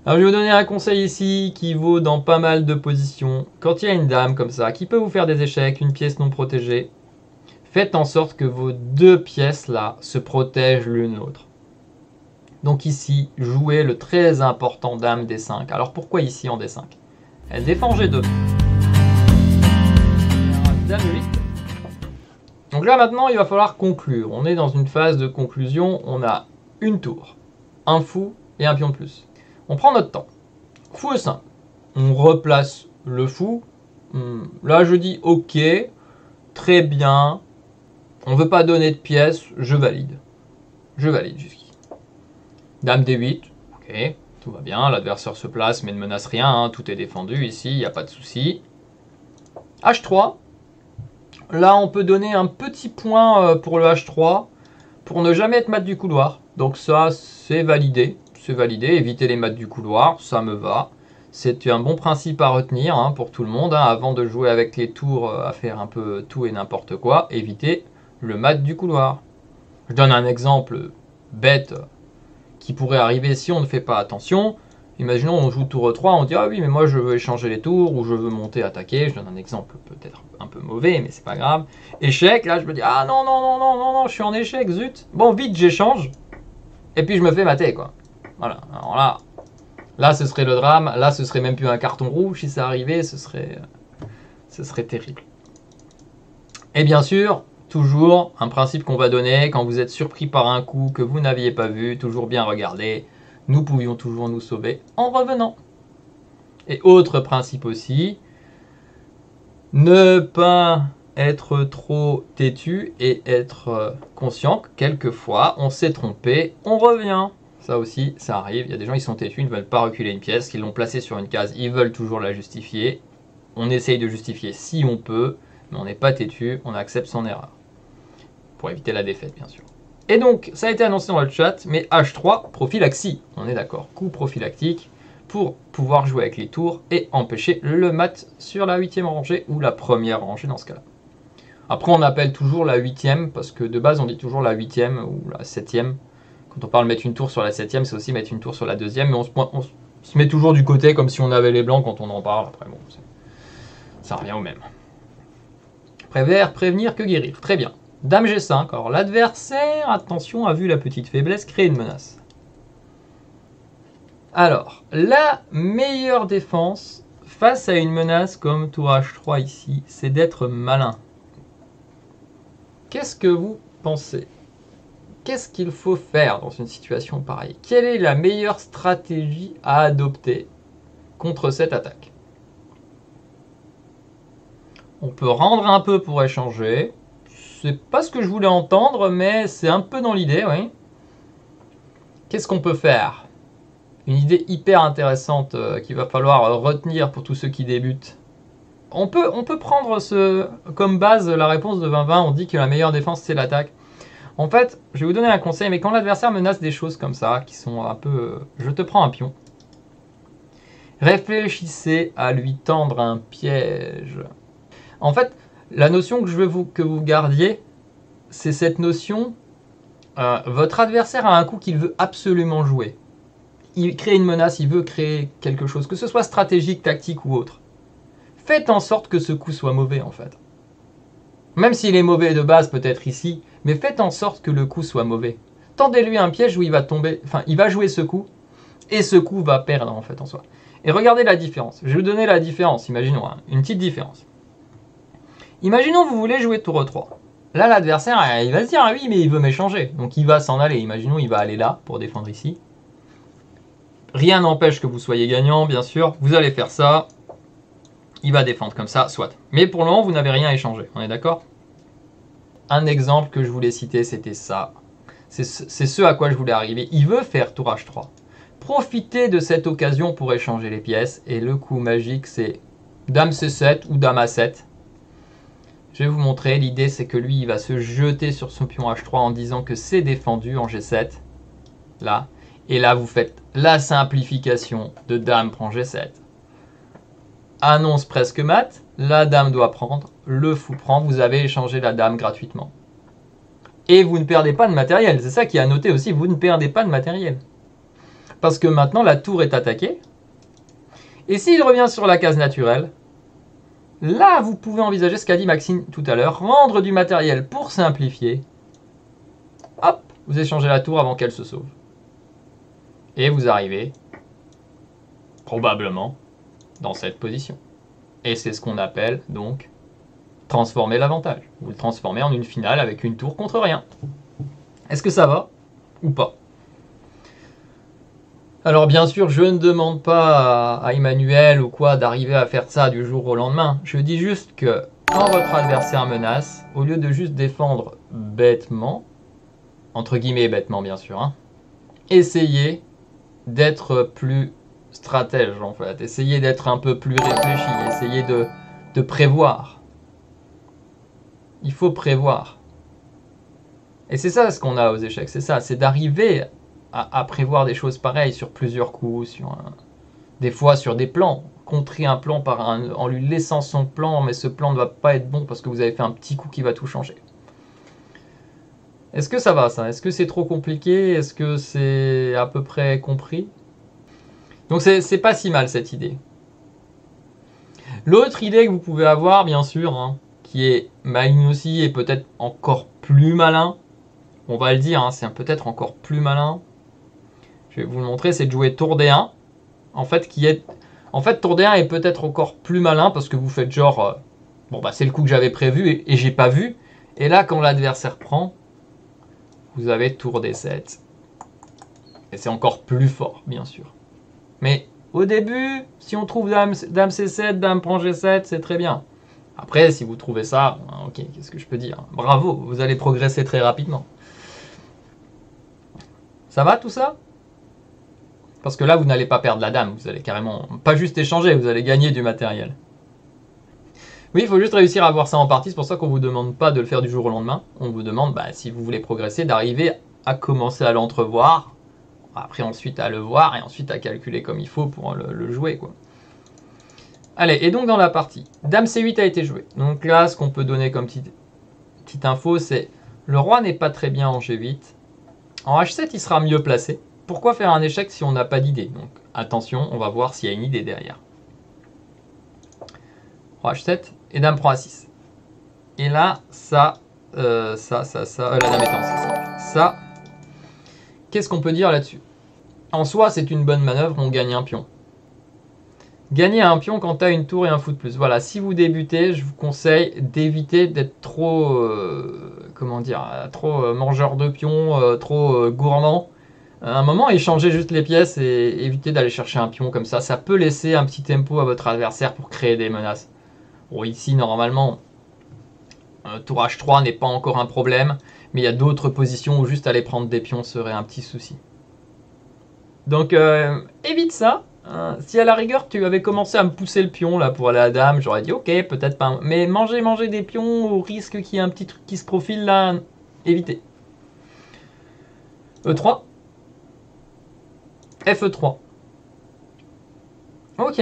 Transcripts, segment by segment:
Alors je vais vous donner un conseil ici qui vaut dans pas mal de positions. Quand il y a une dame comme ça qui peut vous faire des échecs, une pièce non protégée, faites en sorte que vos deux pièces là se protègent l'une l'autre. Donc ici, jouez le très important dame D5. Alors pourquoi ici en D5? Elle défend G2. Dame 8. Donc là maintenant, il va falloir conclure. On est dans une phase de conclusion. On a une tour, un fou et un pion de plus. On prend notre temps. Fou E5. On replace le fou. Là, je dis OK, très bien. On ne veut pas donner de pièces, je valide. Je valide jusqu'ici. Dame D8, ok, tout va bien. L'adversaire se place mais ne menace rien. Hein, tout est défendu ici, il n'y a pas de souci. H3. Là, on peut donner un petit point pour le H3 pour ne jamais être mat du couloir. Donc ça, c'est validé. C'est validé. Éviter les mates du couloir, ça me va. C'est un bon principe à retenir hein, pour tout le monde. Hein, avant de jouer avec les tours à faire un peu tout et n'importe quoi, éviter le mat du couloir. Je donne un exemple bête qui pourrait arriver si on ne fait pas attention. Imaginons on joue tour 3, on dit ah oui mais moi je veux échanger les tours ou je veux monter attaquer. Je donne un exemple peut-être un peu mauvais mais c'est pas grave. Échec, là je me dis ah non non non non non non je suis en échec zut. Bon vite j'échange et puis je me fais mater quoi. Voilà, alors là ce serait le drame, là ce serait même plus un carton rouge si ça arrivait, ce serait terrible. Et bien sûr, toujours un principe qu'on va donner quand vous êtes surpris par un coup que vous n'aviez pas vu, toujours bien regarder. Nous pouvions toujours nous sauver en revenant. Et autre principe aussi, ne pas être trop têtu et être conscient que quelquefois on s'est trompé, on revient. Ça aussi, ça arrive. Il y a des gens qui sont têtus, ils ne veulent pas reculer une pièce, qui l'ont placée sur une case, ils veulent toujours la justifier. On essaye de justifier si on peut, mais on n'est pas têtu, on accepte son erreur. Pour éviter la défaite, bien sûr. Et donc, ça a été annoncé dans le chat, mais H3, prophylaxie, on est d'accord, coup prophylactique, pour pouvoir jouer avec les tours et empêcher le mat sur la 8e rangée, ou la première rangée dans ce cas-là. Après, on appelle toujours la 8e, parce que de base, on dit toujours la 8e ou la 7e. Quand on parle de mettre une tour sur la 7e, c'est aussi mettre une tour sur la 2e, mais on se met toujours du côté, comme si on avait les blancs quand on en parle. Après, bon, ça revient au même. Prévenir que guérir, très bien. Dame G5, alors l'adversaire, attention, a vu la petite faiblesse, créer une menace. Alors, la meilleure défense face à une menace comme tour H3 ici, c'est d'être malin. Qu'est-ce que vous pensez? Qu'est-ce qu'il faut faire dans une situation pareille? Quelle est la meilleure stratégie à adopter contre cette attaque? On peut rendre un peu pour échanger. C'est pas ce que je voulais entendre, mais c'est un peu dans l'idée, oui. Qu'est-ce qu'on peut faire? Une idée hyper intéressante qu'il va falloir retenir pour tous ceux qui débutent. On peut prendre comme base la réponse de 2020. On dit que la meilleure défense, c'est l'attaque. En fait, je vais vous donner un conseil, mais quand l'adversaire menace des choses comme ça, qui sont un peu... je te prends un pion. Réfléchissez à lui tendre un piège. En fait, la notion que je veux que vous gardiez, c'est cette notion, votre adversaire a un coup qu'il veut absolument jouer. Il crée une menace, il veut créer quelque chose, que ce soit stratégique, tactique ou autre. Faites en sorte que ce coup soit mauvais en fait. Même s'il est mauvais de base peut-être ici, mais faites en sorte que le coup soit mauvais. Tendez-lui un piège où il va tomber, enfin il va jouer ce coup, et ce coup va perdre en fait en soi. Et regardez la différence. Je vais vous donner la différence, imaginons, hein, une petite différence. Imaginons vous voulez jouer tour 3. Là l'adversaire il va se dire ah oui mais il veut m'échanger. Donc il va s'en aller. Imaginons il va aller là pour défendre ici. Rien n'empêche que vous soyez gagnant bien sûr. Vous allez faire ça. Il va défendre comme ça, soit. Mais pour le moment vous n'avez rien à échanger. On est d'accord? Un exemple que je voulais citer c'était ça. C'est ce à quoi je voulais arriver. Il veut faire tour H3. Profitez de cette occasion pour échanger les pièces. Et le coup magique c'est Dame C7 ou Dame A7. Je vais vous montrer, l'idée c'est que lui il va se jeter sur son pion H3 en disant que c'est défendu en G7, là, et là vous faites la simplification de Dame prend G7. Annonce presque mat, la Dame doit prendre, le fou prend, vous avez échangé la Dame gratuitement. Et vous ne perdez pas de matériel, c'est ça qui est à noter aussi, vous ne perdez pas de matériel. parce que maintenant la tour est attaquée. Et s'il revient sur la case naturelle, là vous pouvez envisager ce qu'a dit Maxime tout à l'heure, rendre du matériel pour simplifier. Hop, vous échangez la tour avant qu'elle se sauve. Et vous arrivez, probablement, dans cette position. Et c'est ce qu'on appelle donc transformer l'avantage. Vous le transformez en une finale avec une tour contre rien. Est-ce que ça va ou pas? Alors bien sûr, je ne demande pas à Emmanuel ou quoi d'arriver à faire ça du jour au lendemain. Je dis juste que quand votre adversaire menace, au lieu de juste défendre bêtement, entre guillemets bêtement bien sûr, hein, essayez d'être plus stratège en fait. Essayez d'être un peu plus réfléchi. Essayez de prévoir. Il faut prévoir. Et c'est ça ce qu'on a aux échecs, c'est ça, c'est d'arriver à prévoir des choses pareilles sur plusieurs coups, des fois sur des plans. Contrer un plan en lui laissant son plan, mais ce plan ne va pas être bon parce que vous avez fait un petit coup qui va tout changer. Est-ce que ça va ça? Est-ce que c'est trop compliqué? Est-ce que c'est à peu près compris? Donc c'est pas si mal cette idée. L'autre idée que vous pouvez avoir, bien sûr, hein, qui est maligne aussi et peut-être encore plus malin, on va le dire, hein, c'est peut-être encore plus malin. Je vais vous le montrer, c'est de jouer tour D1. En fait, tour D1 est peut-être encore plus malin parce que vous faites genre, bon bah c'est le coup que j'avais prévu et j'ai pas vu. Et là, quand l'adversaire prend, vous avez tour D7. Et c'est encore plus fort, bien sûr. Mais au début, si on trouve dame C7, dame prend G7, c'est très bien. Après, si vous trouvez ça, ok, qu'est-ce que je peux dire? Bravo, vous allez progresser très rapidement. Ça va tout ça? Parce que là, vous n'allez pas perdre la dame, vous allez carrément, pas juste échanger, vous allez gagner du matériel. Oui, il faut juste réussir à voir ça en partie, c'est pour ça qu'on ne vous demande pas de le faire du jour au lendemain. On vous demande, bah, si vous voulez progresser, d'arriver à commencer à l'entrevoir, après ensuite à le voir et ensuite à calculer comme il faut pour le jouer, quoi. Allez, et donc dans la partie, dame C8 a été jouée. Donc là, ce qu'on peut donner comme petite info, c'est le roi n'est pas très bien en G8. En H7, il sera mieux placé. Pourquoi faire un échec si on n'a pas d'idée? Donc attention, on va voir s'il y a une idée derrière. Roi H7 et dame prend A6. Et là, la dame est en C5. Ça, qu'est-ce qu'on peut dire là-dessus? En soi, c'est une bonne manœuvre, on gagne un pion. Gagner un pion quand tu as une tour et un fou de plus. Voilà, si vous débutez, je vous conseille d'éviter d'être trop, trop mangeur de pions, trop gourmand. À un moment, échangez juste les pièces et évitez d'aller chercher un pion comme ça. Ça peut laisser un petit tempo à votre adversaire pour créer des menaces. Bon, ici, normalement, tour H3 n'est pas encore un problème, mais il y a d'autres positions où juste aller prendre des pions serait un petit souci. Donc, évite ça. Si à la rigueur tu avais commencé à me pousser le pion là pour aller à la dame, j'aurais dit ok, peut-être pas. Mais manger des pions au risque qu'il y ait un petit truc qui se profile là, évitez. E3. FE3. Ok.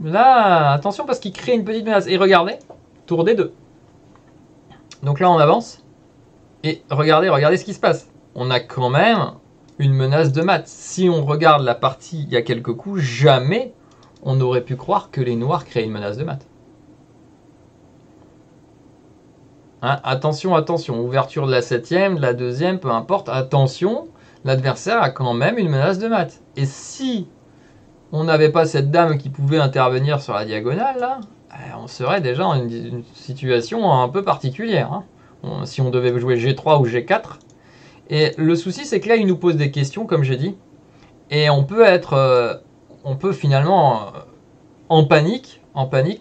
Là, attention parce qu'il crée une petite menace. Et regardez, tour D2. Donc là on avance. Et regardez ce qui se passe. On a quand même une menace de mat. Si on regarde la partie il y a quelques coups, jamais on aurait pu croire que les noirs créent une menace de mat. Hein, attention, ouverture de la 7ème, de la 2ème, peu importe, attention, l'adversaire a quand même une menace de mat. Et si on n'avait pas cette dame qui pouvait intervenir sur la diagonale, là, on serait déjà dans une situation un peu particulière. Hein. Si on devait jouer G3 ou G4, et le souci, c'est que là, il nous pose des questions, comme j'ai dit, et on peut finalement en panique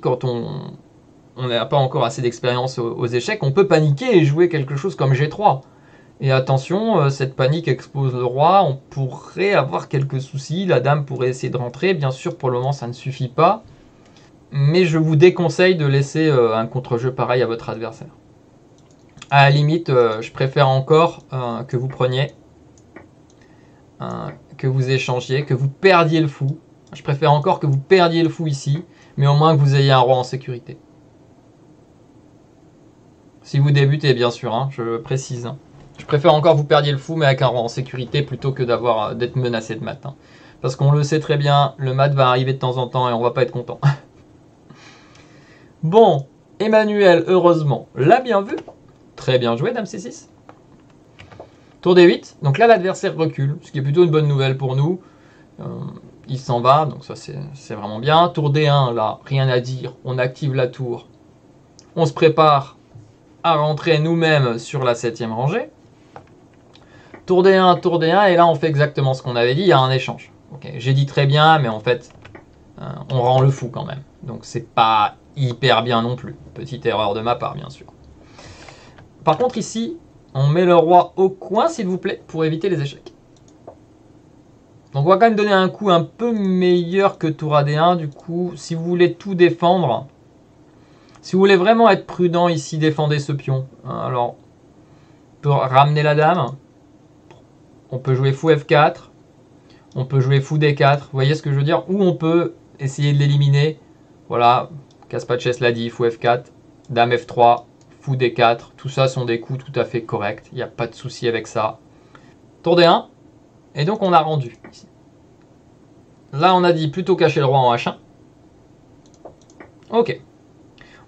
quand on n'a pas encore assez d'expérience aux échecs, on peut paniquer et jouer quelque chose comme G3. Et attention, cette panique expose le roi, on pourrait avoir quelques soucis, la dame pourrait essayer de rentrer, bien sûr, pour le moment, ça ne suffit pas, mais je vous déconseille de laisser un contre-jeu pareil à votre adversaire. À la limite, je préfère encore que vous preniez, que vous échangiez, que vous perdiez le fou. Je préfère encore que vous perdiez le fou ici, mais au moins que vous ayez un roi en sécurité. Si vous débutez, bien sûr, hein, je précise. Je préfère encore que vous perdiez le fou, mais avec un roi en sécurité, plutôt que d'être menacé de matin. Parce qu'on le sait très bien, le mat va arriver de temps en temps et on va pas être content. Bon, Emmanuel, heureusement, l'a bien vu. Très bien joué, dame C6. Tour D8. Donc là, l'adversaire recule, ce qui est plutôt une bonne nouvelle pour nous. Il s'en va, donc ça c'est vraiment bien. Tour D1, là, rien à dire. On active la tour. On se prépare à rentrer nous-mêmes sur la 7e rangée. Tour D1, et là on fait exactement ce qu'on avait dit, il y a un échange. Okay. J'ai dit très bien, mais en fait, on rend le fou quand même. Donc c'est pas hyper bien non plus. Petite erreur de ma part, bien sûr. Par contre, ici, on met le roi au coin, s'il vous plaît, pour éviter les échecs. Donc on va quand même donner un coup un peu meilleur que tour AD1. Du coup, si vous voulez tout défendre, si vous voulez vraiment être prudent ici, défendez ce pion. Alors, pour ramener la dame, on peut jouer fou F4, on peut jouer fou D4, vous voyez ce que je veux dire? Ou on peut essayer de l'éliminer. Voilà, Kaspachev l'a dit, fou F4, dame F3, fou D4, tout ça sont des coups tout à fait corrects, il n'y a pas de souci avec ça. Tour D1, et donc on a rendu ici. Là on a dit plutôt cacher le roi en H1. Ok.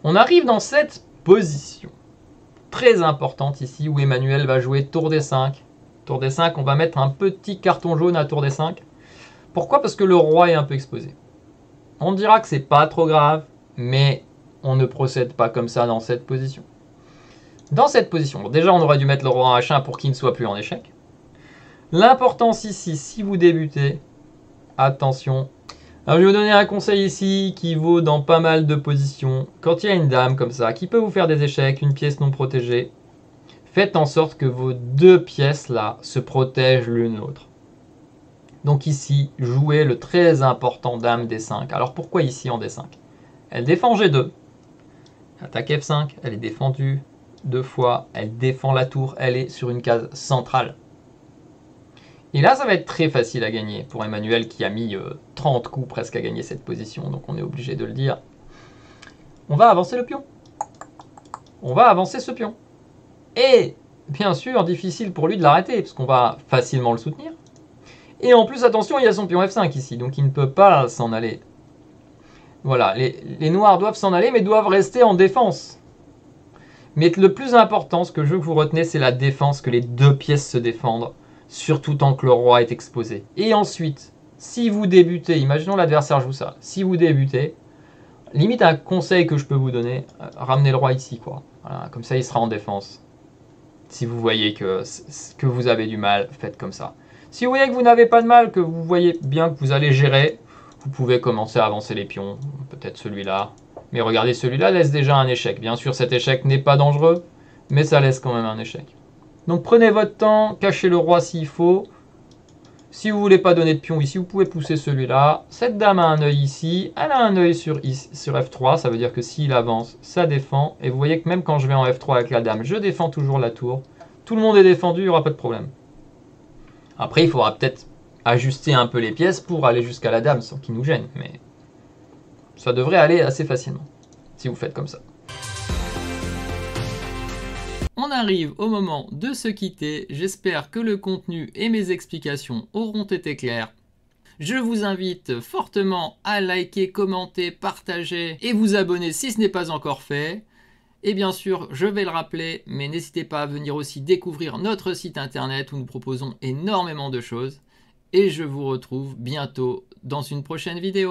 On arrive dans cette position très importante ici où Emmanuel va jouer tour D5. Tour D5, on va mettre un petit carton jaune à tour D5. Pourquoi? Parce que le roi est un peu exposé. On dira que c'est pas trop grave, mais on ne procède pas comme ça dans cette position. Dans cette position, bon, déjà on aurait dû mettre le roi en H1 pour qu'il ne soit plus en échec. L'importance ici, si vous débutez, attention. Alors je vais vous donner un conseil ici qui vaut dans pas mal de positions. Quand il y a une dame comme ça qui peut vous faire des échecs, une pièce non protégée, faites en sorte que vos deux pièces là se protègent l'une l'autre. Donc ici, jouez le très important dame D5. Alors pourquoi ici en D5? Elle défend G2. Attaque F5, elle est défendue 2 fois. Elle défend la tour, elle est sur une case centrale. Et là, ça va être très facile à gagner pour Emmanuel qui a mis 30 coups presque à gagner cette position. Donc on est obligé de le dire. On va avancer le pion. On va avancer ce pion. Et bien sûr, difficile pour lui de l'arrêter parce qu'on va facilement le soutenir. Et en plus, attention, il y a son pion F5 ici. Donc il ne peut pas s'en aller. Voilà, les noirs doivent s'en aller mais doivent rester en défense. Mais le plus important, ce que je veux que vous retenez, c'est la défense, que les deux pièces se défendent. Surtout tant que le roi est exposé. Et ensuite, si vous débutez, imaginons l'adversaire joue ça, si vous débutez, limite un conseil que je peux vous donner, ramenez le roi ici, quoi. Voilà, comme ça il sera en défense. Si vous voyez que vous avez du mal, faites comme ça. Si vous voyez que vous n'avez pas de mal, que vous voyez bien que vous allez gérer, vous pouvez commencer à avancer les pions, peut-être celui-là. Mais regardez, celui-là laisse déjà un échec. Bien sûr, cet échec n'est pas dangereux, mais ça laisse quand même un échec. Donc prenez votre temps, cachez le roi s'il faut. Si vous ne voulez pas donner de pion ici, vous pouvez pousser celui-là. Cette dame a un œil ici, elle a un œil sur F3, ça veut dire que s'il avance, ça défend. Et vous voyez que même quand je vais en F3 avec la dame, je défends toujours la tour. Tout le monde est défendu, il n'y aura pas de problème. Après, il faudra peut-être ajuster un peu les pièces pour aller jusqu'à la dame sans qu'il nous gêne. Mais ça devrait aller assez facilement, si vous faites comme ça. On arrive au moment de se quitter, j'espère que le contenu et mes explications auront été clairs. Je vous invite fortement à liker, commenter, partager et vous abonner si ce n'est pas encore fait. Et bien sûr, je vais le rappeler, mais n'hésitez pas à venir aussi découvrir notre site internet où nous proposons énormément de choses. Et je vous retrouve bientôt dans une prochaine vidéo.